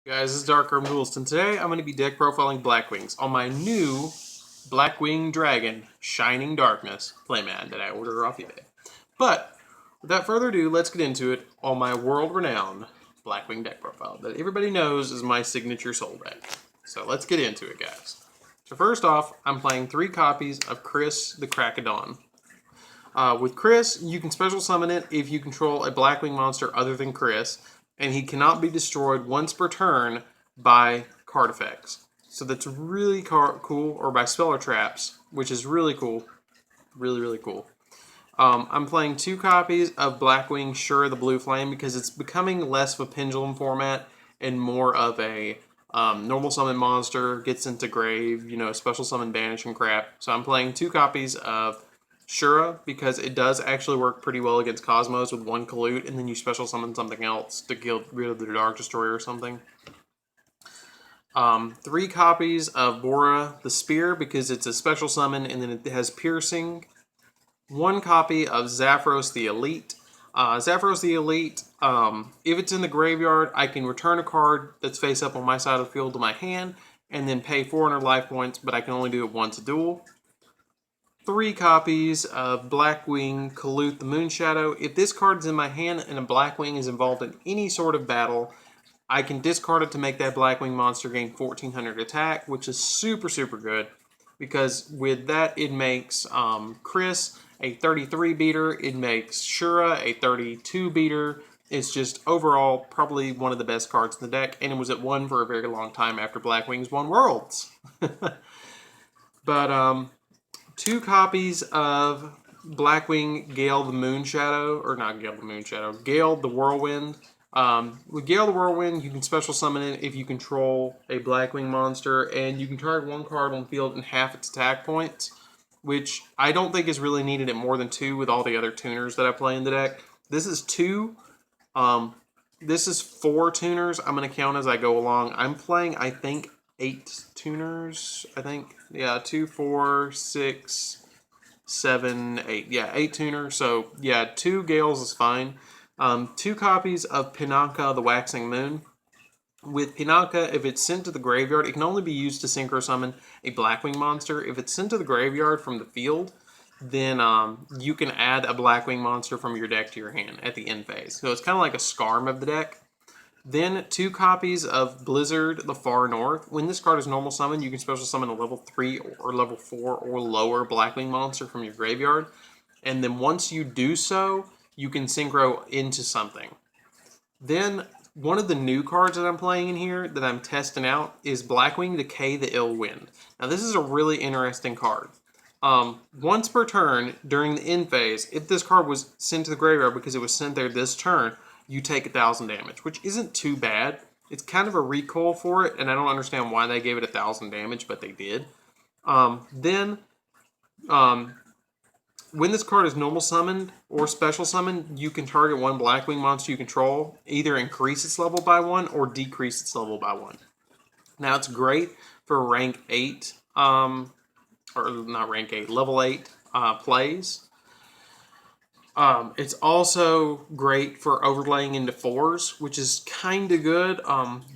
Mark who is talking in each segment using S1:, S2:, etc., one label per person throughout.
S1: Guys, this is DarkArmedAlliance, and today I'm going to be deck profiling Blackwings on my new Blackwing Dragon Shining Darkness playmat that I ordered off eBay. But without further ado, let's get into it on my world-renowned Blackwing deck profile that everybody knows is my signature soul deck. So let's get into it, guys. So first off, I'm playing 3 copies of Chris the Crack of Dawn. With Chris, you can special summon it if you control a Blackwing monster other than Chris, and he cannot be destroyed once per turn by card effects. So that's really cool, or by spell or traps, which is really cool. Really cool. I'm playing 2 copies of Blackwing Sure the Blue Flame because it's becoming less of a pendulum format and more of a normal summon monster, gets into grave, special summon banish and crap. So I'm playing 2 copies of Shura because it does actually work pretty well against Cosmos with 1 Colute, and then you special summon something else to get rid of the Dark Destroyer or something. 3 copies of Bora the Spear because it's a special summon and then it has piercing. 1 copy of Zaphros the Elite. Zaphros the Elite, if it's in the graveyard, I can return a card that's face up on my side of the field to my hand and then pay 400 life points, but I can only do it once a duel. 3 copies of Blackwing Colute the Moonshadow. If this card is in my hand and a Blackwing is involved in any sort of battle, I can discard it to make that Blackwing monster gain 1400 attack, which is super good because with that it makes Chris a 33 beater, it makes Shura a 32 beater. It's just overall probably one of the best cards in the deck, and it was at 1 for a very long time after Blackwings won Worlds. But 2 copies of Blackwing Gale the Moonshadow, or not Gale the Moonshadow, Gale the Whirlwind. With Gale the Whirlwind, you can special summon it if you control a Blackwing monster, and you can target 1 card on the field and half its attack points, which I don't think is really needed at more than 2 with all the other tuners that I play in the deck. This is 2. This is 4 tuners. I'm going to count as I go along. I'm playing, I think, 8 tuners. Yeah, 2, 4, 6, 7, 8. Yeah, 8 tuners. So, yeah, 2 Gales is fine. 2 copies of Pinaka the Waxing Moon. With Pinaka, if it's sent to the graveyard, it can only be used to synchro summon a Blackwing monster. If it's sent to the graveyard from the field, then you can add a Blackwing monster from your deck to your hand at the end phase. So it's kind of like a Skarm of the deck. Then 2 copies of Blizzard the Far North. When this card is normal summon, you can special summon a level 3 or level 4 or lower Blackwing monster from your graveyard. And then once you do so, you can synchro into something. Then one of the new cards that I'm playing in here that I'm testing out is Blackwing Decay the Ill Wind. Now this is a really interesting card. Once per turn during the end phase, if this card was sent to the graveyard because it was sent there this turn, you take 1,000 damage, which isn't too bad. It's kind of a recoil for it, and I don't understand why they gave it 1,000 damage, but they did. When this card is normal summoned or special summoned, you can target 1 Blackwing monster you control, either increase its level by 1 or decrease its level by 1. Now it's great for rank 8, or not rank 8, level 8 plays. It's also great for overlaying into 4s, which is kind of good.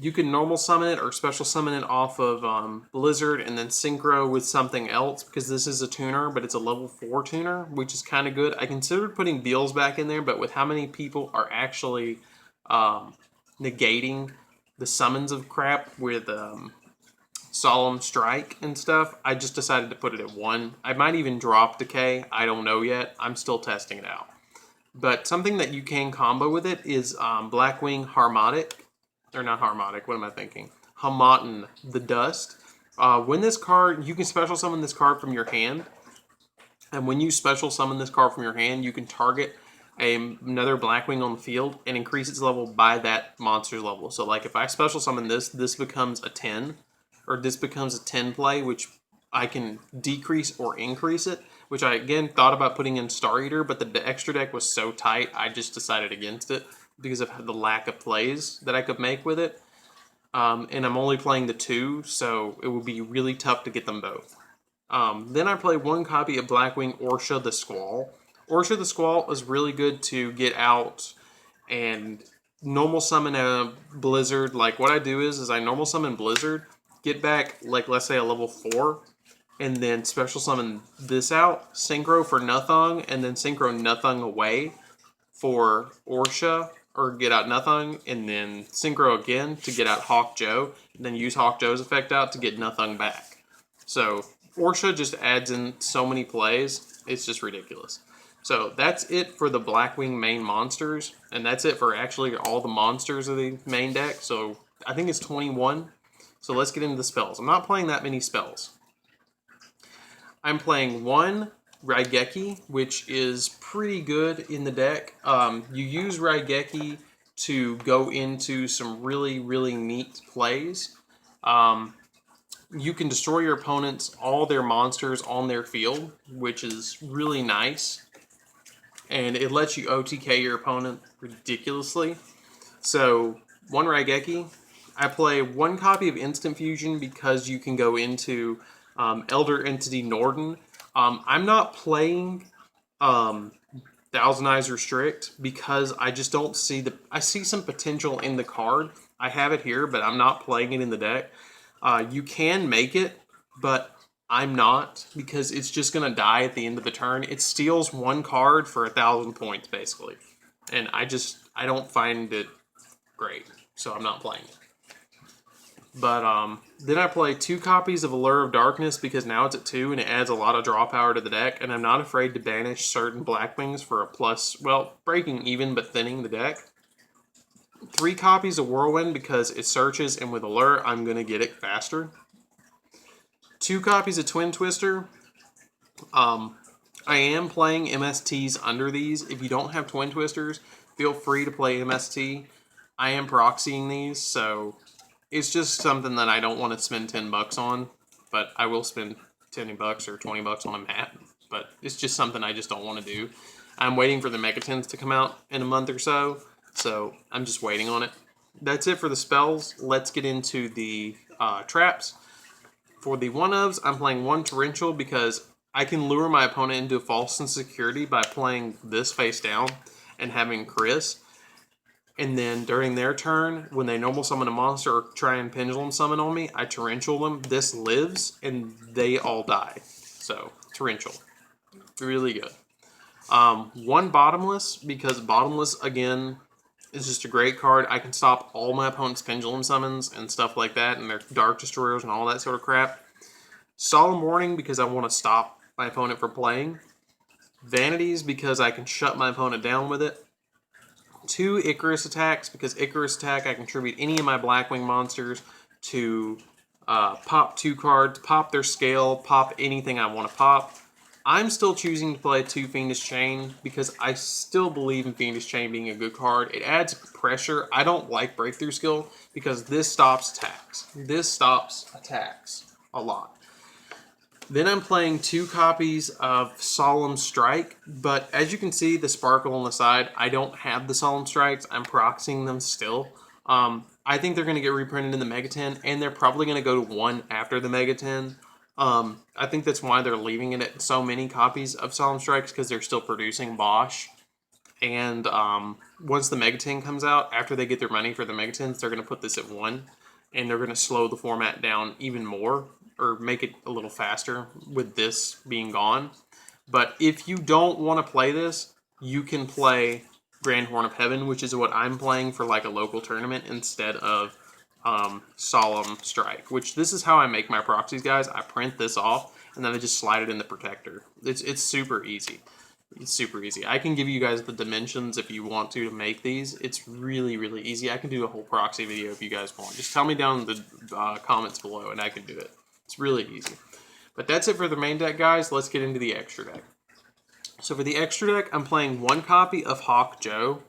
S1: You can normal summon it or special summon it off of Blizzard and then synchro with something else because this is a tuner, but it's a level 4 tuner, which is kind of good. I considered putting Beals back in there, but with how many people are actually negating the summons of crap with Solemn Strike and stuff, I just decided to put it at 1. I might even drop Decay. I don't know yet. I'm still testing it out. But something that you can combo with it is Blackwing Harmonic. Or not Harmonic, what am I thinking? Hamaten the Dust. When this card, you can special summon this card from your hand. And when you special summon this card from your hand, you can target another Blackwing on the field and increase its level by that monster's level. So like if I special summon this, this becomes a 10. Or this becomes a 10 play, which I can decrease or increase it, which I, again, thought about putting in Star Eater, but the extra deck was so tight, I just decided against it because of the lack of plays that I could make with it. And I'm only playing the 2, so it would be really tough to get them both. Then I play 1 copy of Blackwing Orsha the Squall. Orsha the Squall is really good to get out and normal summon a Blizzard. Like what I do is I normal summon Blizzard, get back like let's say a level 4, and then special summon this out, synchro for Nothung, and then synchro Nothung away for Orsha, or get out Nothung, and then synchro again to get out Hawkjoe, and then use Hawkjoe's effect out to get Nothung back. So Orsha just adds in so many plays, it's just ridiculous. So that's it for the Blackwing main monsters, and that's it for actually all the monsters of the main deck. So I think it's 21. So let's get into the spells. I'm not playing that many spells. I'm playing one Raigeki, which is pretty good in the deck. You use Raigeki to go into some really, really neat plays. You can destroy your opponents, all their monsters on their field, which is really nice. And it lets you OTK your opponent ridiculously. So, one Raigeki. I play one copy of Instant Fusion because you can go into Elder Entity Norden. I'm not playing Thousand Eyes Restrict because I just don't see I see some potential in the card. I have it here, but I'm not playing it in the deck. You can make it, but I'm not, because it's just going to die at the end of the turn. It steals one card for 1,000 points, basically. And I don't find it great, so I'm not playing it. But then I play 2 copies of Allure of Darkness because now it's at 2 and it adds a lot of draw power to the deck. And I'm not afraid to banish certain Blackwings for a plus, well, breaking even but thinning the deck. 3 copies of Whirlwind because it searches, and with Allure, I'm going to get it faster. 2 copies of Twin Twister. I am playing MSTs under these. If you don't have Twin Twisters, feel free to play MST. I am proxying these, so it's just something that I don't want to spend $10 on, but I will spend $10 or $20 on a mat. But it's just something I just don't want to do. I'm waiting for the Megatins to come out in a month or so, so I'm just waiting on it. That's it for the spells. Let's get into the traps. For the one-ofs, I'm playing 1 Torrential because I can lure my opponent into a false insecurity by playing this face down and having Chris. And then during their turn, when they normal summon a monster or try and pendulum summon on me, I Torrential them. This lives, and they all die. So, Torrential. Really good. 1 Bottomless, because Bottomless, again, is just a great card. I can stop all my opponent's pendulum summons and stuff like that, and their Dark Destroyers and all that sort of crap. Solemn Warning, because I want to stop my opponent from playing. Vanities, because I can shut my opponent down with it. 2 Icarus Attacks, because Icarus Attack, I contribute any of my Blackwing monsters to pop 2 cards, pop their scale, pop anything I want to pop. I'm still choosing to play 2 Fiendish Chain because I still believe in Fiendish Chain being a good card. It adds pressure. I don't like Breakthrough Skill because this stops attacks. This stops attacks a lot. Then I'm playing 2 copies of Solemn Strike, but as you can see, the sparkle on the side, I don't have the Solemn Strikes. I'm proxying them still. I think they're going to get reprinted in the Mega 10, and they're probably going to go to 1 after the Mega 10. I think that's why they're leaving it at so many copies of Solemn Strikes, because they're still producing Bosch. And once the Mega 10 comes out, after they get their money for the Mega 10s, they're going to put this at 1, and they're going to slow the format down even more, or make it a little faster with this being gone. But if you don't want to play this, you can play Grand Horn of Heaven, which is what I'm playing for like a local tournament instead of Solemn Strike, which this is how I make my proxies, guys. I print this off and then I just slide it in the protector. It's super easy. It's super easy. I can give you guys the dimensions if you want to make these. It's really, really easy. I can do a whole proxy video if you guys want. Just tell me down in the comments below and I can do it. It's really easy. But that's it for the main deck, guys. Let's get into the extra deck. So for the extra deck, I'm playing 1 copy of Hawkjoe.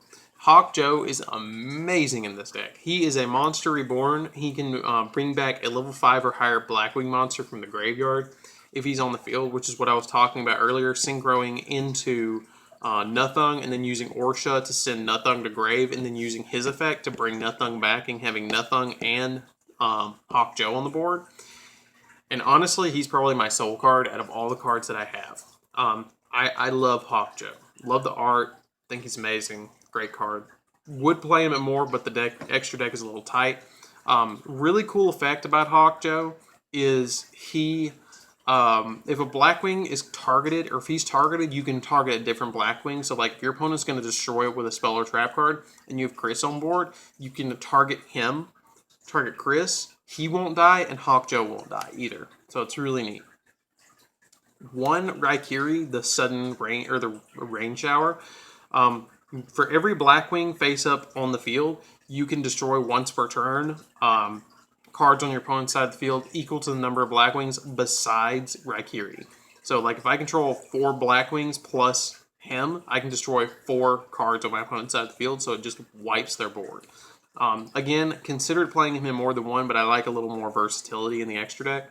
S1: Hawkjoe is amazing in this deck. He is a monster reborn. He can bring back a level 5 or higher Blackwing monster from the graveyard if he's on the field, which is what I was talking about earlier, synchroing into Nothung and then using Orsha to send Nothung to grave and then using his effect to bring Nothung back and having Nothung and Hawkjoe on the board. And honestly, he's probably my soul card out of all the cards that I have. I love Hawkjoe. Love the art. Think he's amazing. Great card. Would play him at more, but the extra deck is a little tight. Really cool effect about Yugioh is he, if a Blackwing is targeted, or if he's targeted, you can target a different Blackwing. So like if your opponent's going to destroy it with a spell or trap card, and you have Chris on board, you can target him, target Chris. He won't die, and Yugioh won't die either. So it's really neat. One Raikiri, the sudden rain or the rain shower. For every Blackwing face up on the field, you can destroy once per turn cards on your opponent's side of the field equal to the number of Blackwings besides Raikiri. So, like, if I control 4 Blackwings plus him, I can destroy 4 cards on my opponent's side of the field, so it just wipes their board. Again, considered playing him in more than one, but I like a little more versatility in the extra deck.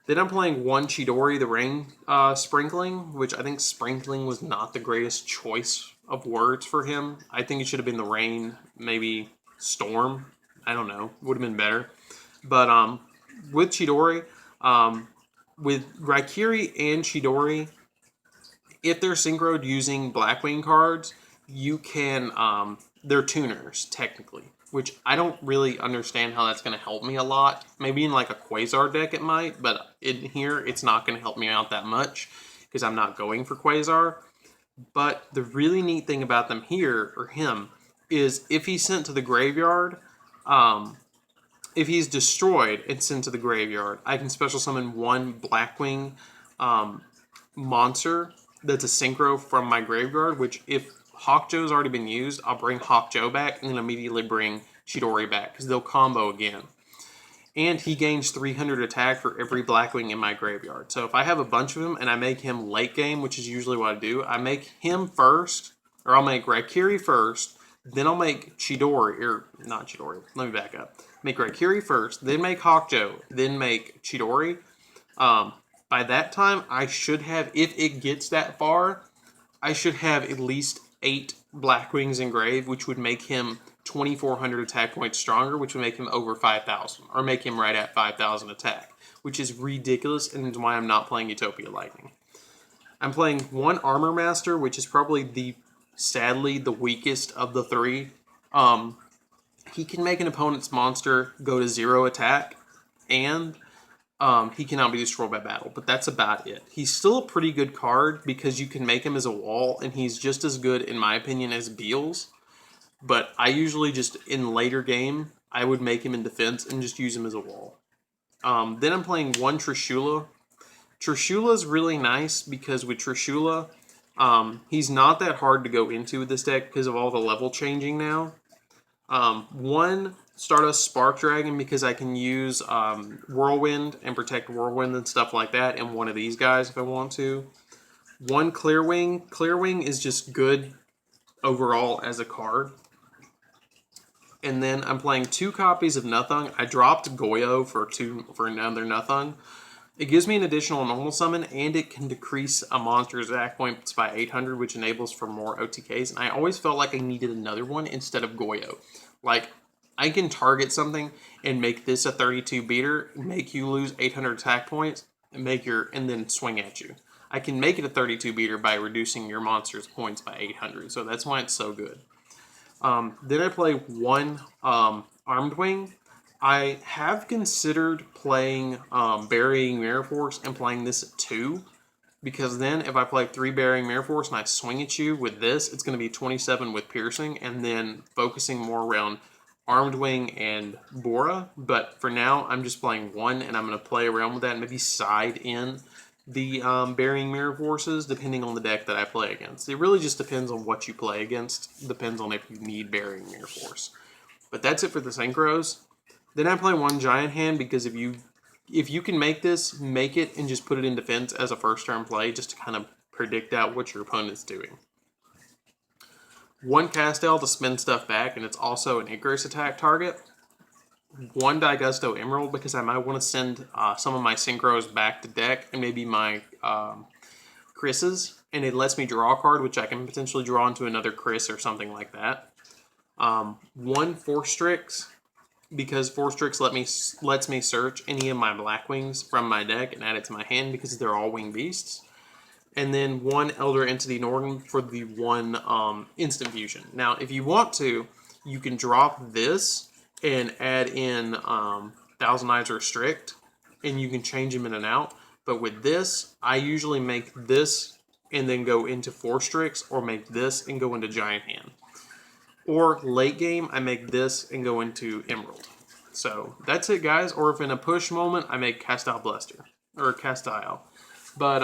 S1: Then I'm playing one Chidori, the Rain Sprinkling, which I think Sprinkling was not the greatest choice of words for him. I think it should have been the Rain, maybe Storm. I don't know. Would have been better. But with Chidori, with Raikiri and Chidori, if they're synchroed using Blackwing cards, you can, they're tuners, technically. Which I don't really understand how that's going to help me a lot. Maybe in like a Quasar deck it might, but in here it's not going to help me out that much because I'm not going for Quasar. But the really neat thing about them here, or him, is if he's sent to the graveyard, if he's destroyed and sent to the graveyard, I can special summon one Blackwing monster that's a synchro from my graveyard, which if Yugioh's already been used, I'll bring Yugioh back and then immediately bring Chidori back because they'll combo again. And he gains 300 attack for every Blackwing in my graveyard. So if I have a bunch of them and I make him late game, which is usually what I do, I make him first, or I'll make Raikiri first, then I'll make Chidori, or not Chidori, let me back up. Make Raikiri first, then make Yugioh, then make Chidori. By that time, I should have, if it gets that far, I should have at least 8 Blackwings engraved, which would make him 2,400 attack points stronger, which would make him over 5,000, or make him right at 5,000 attack, which is ridiculous, and is why I'm not playing Utopia Lightning. I'm playing one Armor Master, which is probably sadly the weakest of the 3. He can make an opponent's monster go to 0 attack, and he cannot be destroyed by battle, but that's about it. He's still a pretty good card because you can make him as a wall, and he's just as good, in my opinion, as Beals. But I usually just, in later game, I would make him in defense and just use him as a wall. Then I'm playing one Trishula. Trishula's really nice because with Trishula, he's not that hard to go into with this deck because of all the level changing now. One Stardust Spark Dragon because I can use Whirlwind and protect Whirlwind and stuff like that, and one of these guys if I want to. One Clearwing. Clearwing is just good overall as a card. And then I'm playing 2 copies of Nothung. I dropped Goyo for another Nothung. It gives me an additional normal summon, and it can decrease a monster's attack points by 800, which enables for more OTKs. And I always felt like I needed another one instead of Goyo. Like, I can target something and make this a 32 beater, make you lose 800 attack points, and then swing at you. I can make it a 32 beater by reducing your monster's points by 800, so that's why it's so good. Then I play one Armed Wing. I have considered playing Burying Mirror Force and playing this at 2, because then if I play 3 Burying Mirror Force and I swing at you with this, it's going to be 27 with Piercing, and then focusing more around Armed Wing and Bora. But for now, I'm just playing 1, and I'm going to play around with that and maybe side in the Burying Mirror Forces, depending on the deck that I play against. It really just depends on what you play against. Depends on if you need Burying Mirror Force. But that's it for the Synchros. Then I play one Giant Hand because if you can make this, make it and just put it in defense as a first turn play just to kind of predict out what your opponent's doing. One Castel to spin stuff back, and it's also an Icarus attack target. One Daigusto Emerald because I might want to send some of my Synchros back to deck and maybe my Chris's, and it lets me draw a card which I can potentially draw into another Chris or something like that. One Force Strix because Force Strix lets me search any of my Blackwings from my deck and add it to my hand because they're all winged beasts. and then 1 Elder Entity Norton for the 1 instant fusion. Now, if you want to, you can drop this and add in Thousand Eyes Restrict, and you can change them in and out. But with this, I usually make this and then go into 4 Strix, or make this and go into Giant Hand. Or late game, I make this and go into Emerald. So that's it, guys. Or if in a push moment, I make Castile Blaster or Castile. But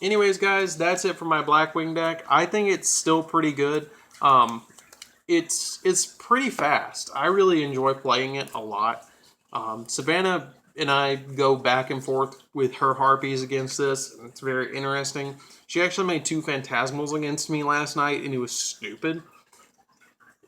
S1: anyways, guys, that's it for my Blackwing deck. I think it's still pretty good. It's pretty fast. I really enjoy playing it a lot. Savannah and I go back and forth with her Harpies against this. It's very interesting. She actually made 2 Phantasmals against me last night, and it was stupid.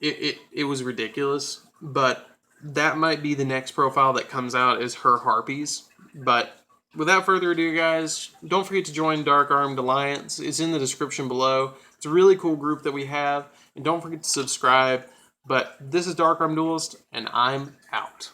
S1: It was ridiculous. But that might be the next profile that comes out, is her Harpies. But without further ado, guys, don't forget to join DarkArmedAlliance. It's in the description below. It's a really cool group that we have. And don't forget to subscribe. But this is Dark Armed Duelist, and I'm out.